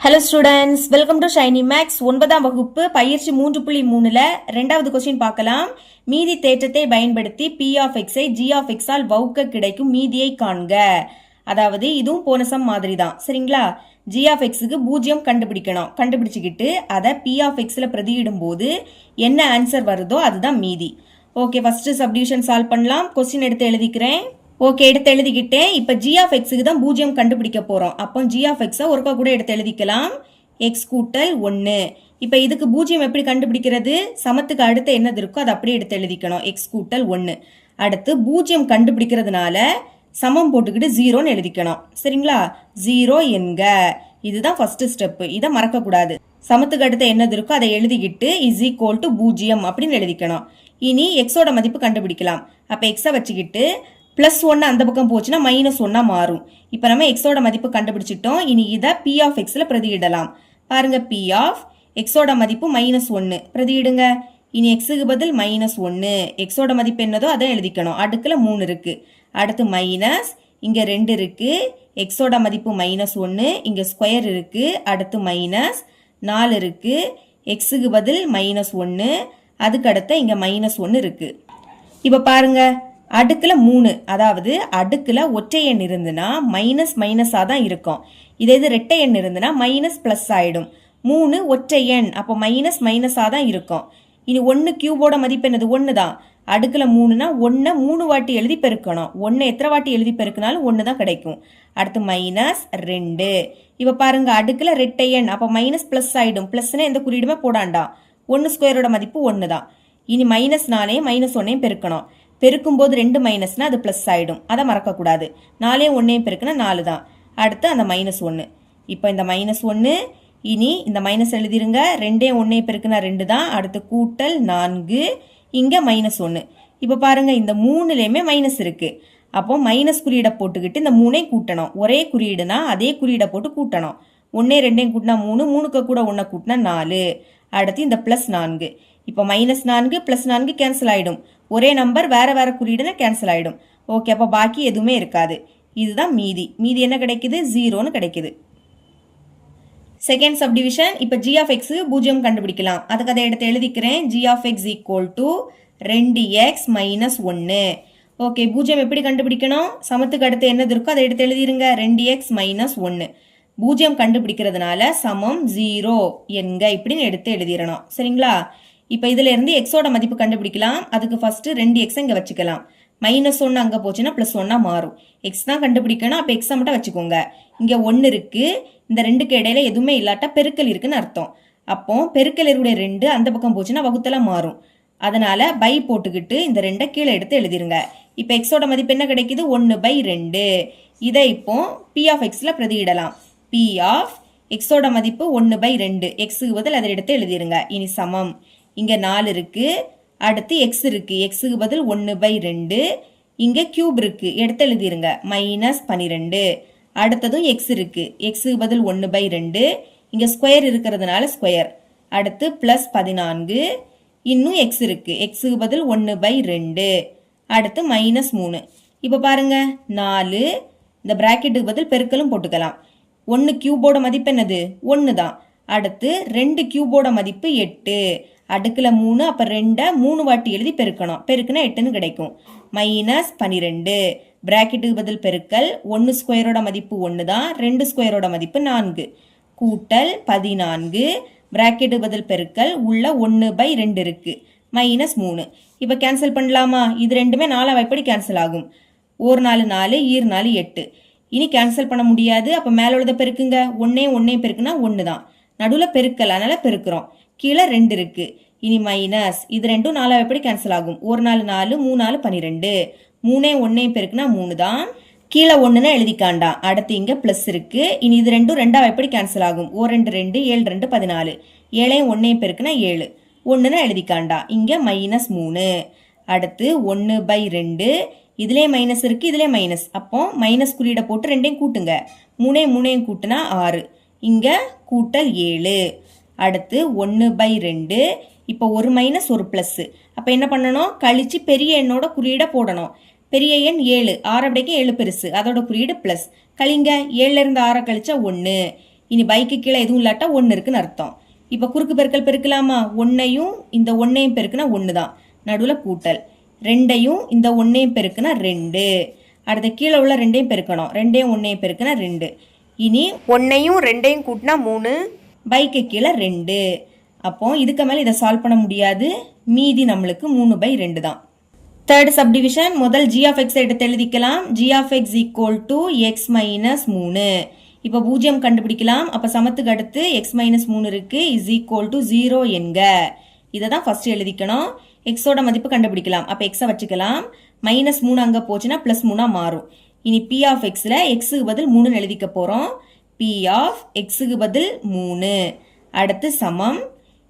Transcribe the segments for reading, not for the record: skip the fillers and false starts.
Hello students, welcome to Shiny Max 9ஆம் வகுப்பு பயிற்சி 3.3ல இரண்டாவது கொஸ்டின் பார்க்கலாம். மீதி தேற்றத்தை பயன்படுத்தி p of x I g of x all வகுக்க கிடைக்கும் மீதியை காண்க. அதாவது இதுவும் போன சம் மாதிரி தான். சரிங்களா? g of x க்கு 0 கண்டுபிடிக்கணும். கண்டுபிடிச்சிக்கிட்டு அதை p of x ல பிரதியிடும்போது என்ன ஆன்சர் வருதோ அதுதான் மீதி. ஓகே, ஃபர்ஸ்ட் சப்டிவிஷன் சால்வ் பண்ணலாம். கொஸ்டின் எடுத்து எழுதிக்கிறேன். ஓகே, எடுத்து எழுதிக்கிட்டேன். இப்போ g of xக்கு தான் 0 கண்டுபிடிக்க போகிறோம். அப்போ g of x ஒருக்கா கூட எடுத்து எழுதிக்கலாம். x கூட்டல் 1. இப்போ இதுக்கு 0 எப்படி கண்டுபிடிக்கிறது? சமத்துக்கு அடுத்து என்னது இருக்கோ அதை அப்படியே எடுத்து எழுதிக்கணும். x கூட்டல் 1. அடுத்து 0 கண்டுபிடிக்கிறதுனால சமம் போட்டுக்கிட்டு 0ன்னு எழுதிக்கணும். சரிங்களா? 0 என்க. இதுதான் ஃபர்ஸ்ட் ஸ்டெப்பு. இதை மறக்கக்கூடாது. சமத்துக்கு அடுத்து என்னது இருக்கோ அதை எழுதிக்கிட்டு இஸ் ஈக்குவல் டு 0 அப்படின்னு எழுதிக்கணும். இனி எக்ஸோட மதிப்பு கண்டுபிடிக்கலாம். அப்போ எக்ஸை வச்சுக்கிட்டு பிளஸ் 1 அந்த பக்கம் போச்சுன்னா மைனஸ் 1 மாறும். இப்போ நம்ம எக்ஸோட மதிப்பு கண்டுபிடிச்சிட்டோம். இனி இதை p of xல பிரதியிடலாம். பாருங்க, p of xோட மதிப்பு -1 பிரதியிடுங்க. இனி எக்ஸுக்கு பதில் -1. எக்ஸோட மதிப்பு என்னதோ அதை எழுதிக்கணும். அடுக்குல 3 இருக்கு. அடுத்து மைனஸ், இங்க 2 இருக்கு. எக்ஸோட மதிப்பு -1, இங்க ஸ்கொயர் இருக்கு. அடுத்து மைனஸ் 4 இருக்கு. எக்ஸுக்கு பதில் -1, அதுக்கு அடுத்த இங்க -1 இருக்கு. இப்போ பாருங்க, அடுக்குல 3, அதாவது அடுக்குல ஒற்றை எண் இருந்துன்னா மைனஸ் மைனஸா தான் இருக்கும். இதே இது ரெட்டை எண் இருந்துன்னா மைனஸ் பிளஸ் ஆயிடும். 3 ஒற்றை எண், அப்போ மைனஸ் மைனஸா தான் இருக்கும். இனி 1 கியூபோட மதிப்பு என்னது? 1 தான். அடுக்குல 3னா 1 3 வாட்டி எழுதி பெருக்கணும். 1 எத்தனை வாட்டி எழுதி பெருக்கினாலும் 1 தான் கிடைக்கும். அடுத்து மைனஸ் 2. இப்போ பாருங்க, அடுக்குல ரெட்டை எண், அப்போ மைனஸ் பிளஸ் ஆயிடும். பிளஸ்னா எந்த குறியீடுமே போடாண்டாம். 1 ஸ்கொயரோட மதிப்பு 1 தான். இனி மைனஸ் 4 -1 பெருக்கணும். பெருக்கும்போது 2 மைனஸ்னா அது பிளஸ் ஆயிடும். அதை மறக்கக்கூடாது. 4 1 பெருக்குனா 4 தான். அடுத்து அந்த -1. இப்போ இந்த -1, இனி இந்த மைனஸ் எழுதிருங்க. 2 1 பெருக்குனா 2 தான். அடுத்து கூட்டல் 4, இங்க -1. இப்போ பாருங்க, இந்த 3லயுமே மைனஸ் இருக்கு. அப்போ மைனஸ் குறியீடை போட்டுக்கிட்டு இந்த 3ஐ கூட்டணும். ஒரே குறியீடுனா அதே குறியீடை போட்டு கூட்டணும். 1 2 கூட்டினா 3, 3க்கு கூட 1 கூட்டினா 4. அடுத்து இந்த +4. இப்போ -4 +4 கேன்சல் ஆயிடும். ஒரே நம்பர் வேற வேற குறியீடுனா கேன்சல் ஆயிடும். ஓகே, அப்போ பாக்கி எதுவுமே இருக்காது. இதுதான் மீதி. மீதி என்ன கிடைக்குது? 0ன்னு கிடைக்குது. Second subdivision. இப்போ g of x 0 கண்டுபிடிக்கலாம். அதுக்கு அதை எடுத்து எழுதிக்கிறேன். g of x equal to 2x minus 1. Okay, 0 எப்படி கண்டுபிடிக்கணும்? சமத்துக்கு அடுத்து என்னது இருக்கோ அதை எடுத்து எழுதிருங்க. 2x minus 1. 0 கண்டுபிடிக்கிறதுனால சமம் 0 என்க இப்படின்னு எடுத்து எழுதிடணும். சரிங்களா? இப்போ இதுல இருந்து எக்ஸோட மதிப்பு கண்டுபிடிக்கலாம். அதுக்கு ஃபர்ஸ்ட் 2x இங்க வச்சுக்கலாம். -1 அங்க போச்சுன்னா +1 மாறும். எக்ஸ் தான் கண்டுபிடிக்கணும். அப்போ எக்ஸை மட்டும் வச்சுக்கோங்க. இங்க 1 இருக்கு. இந்த 2க்கு இடையில எதுவுமே இல்லாட்டா பெருக்கல் இருக்குன்னு அர்த்தம். அப்போ பெருக்கல் இருக்கக்கூடிய 2 அந்த பக்கம் போச்சுன்னா வகுத்தல மாறும். அதனால பை போட்டுக்கிட்டு இந்த 2 கீழே எடுத்து எழுதிருங்க. இப்போ எக்ஸோட மதிப்பு என்ன கிடைக்குது? 1/2. இதை இப்போ p of xல பிரதியிடலாம். p of xோட மதிப்பு 1/2. எக்ஸுக்கு பதில் அதை எடுத்து எழுதிருங்க. இனி சமம், இங்க 4 இருக்கு. அடுத்து x இருக்கு. xக்கு பதில் 1/2. இங்க கியூப் இருக்கு, எடுத்து எழுதிருங்க. -12. அடுத்ததும் x இருக்கு. xக்கு பதில் 1/2. இங்க ஸ்கொயர் இருக்கிறதுனால ஸ்கொயர். அடுத்து +14. இன்னும் x இருக்கு. xக்கு பதில் 1/2. அடுத்து -3. இப்போ பாருங்க, 4. இந்த பிராக்கெட்டுக்கு பதில் பெருக்கலும் போட்டுக்கலாம். 1 கியூபோட மதிப்பு என்னது? 1 தான். அடுத்து 2 கியூபோட மதிப்பு 8. அடுக்குல 3, அப்ப 2 3 வாட்டி எழுதி பெருக்கணும். பெருக்குனா 8ன்னு கிடைக்கும். -12. பிராக்கெட்டுக்கு பதில் பெருக்கல். 1 ஸ்கொயரோட மதிப்பு 1 தான். 2 ஸ்கொயரோட மதிப்பு 4. கூட்டல் 14. பிராக்கெட்டுக்கு பதில் பெருக்கல். உள்ள 1/2 இருக்கு. -3. இப்ப கேன்சல் பண்ணலாமா? இது ரெண்டுமே 4 எப்படி கேன்சல் ஆகும்? 1 4 4, ஈர் 4 8. இனி கேன்சல் பண்ண முடியாது. அப்ப மேல உள்ளத பெருக்குங்க. 1 பெருக்குனா 1 தான். நடுவுல பெருக்கல், அதனால பெருக்கிறோம். கீழே 2 இருக்கு. இனி மைனஸ், இது ரெண்டும் 4 எப்படி கேன்சல் ஆகும்? 1 4 4, 3 4 12. 3 1 பெருக்குனா 3 தான். கீழே 1ன்னு எழுதிக்காண்டா. அடுத்து இங்க பிளஸ் இருக்கு. இனி இது ரெண்டும் 2 எப்படி கேன்சல் ஆகும்? 1 2 2, 7 2 14. 7 1 பெருக்குனா 7. 1ன்னு எழுதிக்காண்டா. இங்க -3. அடுத்து 1/2. இதுலயே மைனஸ் இருக்கு, இதுலயே மைனஸ். அப்போ மைனஸ் குறியீடை போட்டு 2ஐயும் கூட்டுங்க. 3 3 கூட்டுனா 6. இங்க கூட்டல் 7. அடுத்து 1/2. இப்போ ஒரு மைனஸ் ஒரு பிளஸ். அப்போ என்ன பண்ணணும்? கழிச்சு பெரிய எண்ணோட குறியீடை போடணும். பெரிய எண் 7, 6 அப்படிக்கு 7 பெருசு, அதோட குறியீடு பிளஸ். கழிங்க, 7ல இருந்து 6 கழிச்சா 1. இனி பைக்கு கீழே எதுவும் இல்லாட்டா 1 இருக்குன்னு அர்த்தம். இப்போ குறுக்கு பெருக்கல் பெருக்கலாமா? 1ஐயும் இந்த 1ஐயும் பெருக்குனா 1 தான், நடுவில் கூட்டல். 2ஐயும் இந்த 1ஐயும் பெருக்குனா 2. அடுத்த கீழே உள்ள 2ஐயும் பெருக்கணும், 2ஐயும் 1ஐயும் பெருக்குனா 2. இனி 1ஐயும் 2ஐயும் கூட்டினா 3, பைக்கு கீழே 2. அப்போ இதுக்கு மேலே இதை சால்வ் பண்ண முடியாது, மீதி நம்மளுக்கு 3/2 தான். தேர்ட் சப்டிவிஷன், முதல் g of x எடுத்து எழுதிக்கலாம். g of x equal to x minus 3. இப்போ 0 கண்டுபிடிக்கலாம். அப்போ சமத்துக்கு அடுத்து x minus 3 இருக்கு, is equal to 0 என்க. இதை தான் ஃபர்ஸ்ட் எழுதிக்கணும். எக்ஸோட மதிப்பு கண்டுபிடிக்கலாம். அப்போ எக்ஸை வச்சுக்கலாம். -3 அங்கே போச்சுன்னா +3 மாறும். இனி p of xல xக்கு பதில் 3 எழுதிக்க போகிறோம். p of xக்கு பதில் 3. அடுத்து சமம்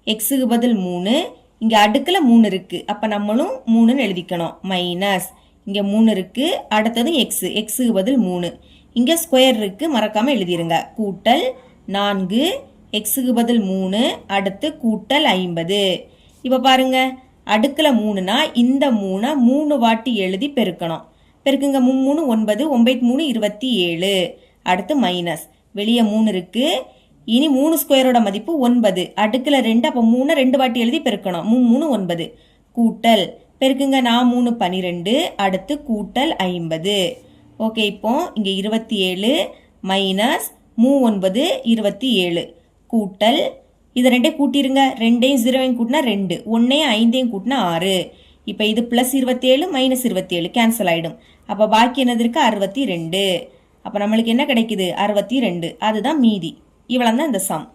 xக்கு பதில் 3. இங்கே அடுக்கில் 3 இருக்கு, அப்போ நம்மளும் 3ன்னு எழுதிக்கணும். மைனஸ் இங்கே 3 இருக்கு, அடுத்தது எக்ஸுக்கு பதில் 3. இங்கே ஸ்கொயர் இருக்கு, மறக்காம எழுதிருங்க. கூட்டல் 4, எக்ஸுக்கு பதில் 3, அடுத்து கூட்டல் 50. இப்போ பாருங்க, அடுக்கில் 3னா இந்த 3 3 வாட்டி எழுதி பெருக்கணும். பெருக்குங்க, 3 9, 9 3 27. அடுத்து மைனஸ், வெளியே 3 இருக்கு. இனி 3 ஸ்கொயரோட மதிப்பு 9, அடுக்கில் 2, அப்போ 3 2 வாட்டி எழுதி பெருக்கணும். 3 9 கூட்டல் பெருக்குங்க, 4 3 12, அடுத்து கூட்டல் 50. ஓகே, இப்போ இங்கே 27 மைனஸ் 9 27 கூட்டல், இதை 2 கூட்டிருங்க, 2ஐயும் 0ஐயும் கூட்டினா 2, 1ஐயும் 5ஐயும் கூட்டினா 6. இப்போ இது +27 -27 கேன்சல் ஆகிடும். அப்போ பாக்கி என்னது இருக்கு? 62. அப்போ நம்மளுக்கு என்ன கிடைக்குது? 62. அதுதான் மீதி. இவ்வளவு தான் இந்த சம்.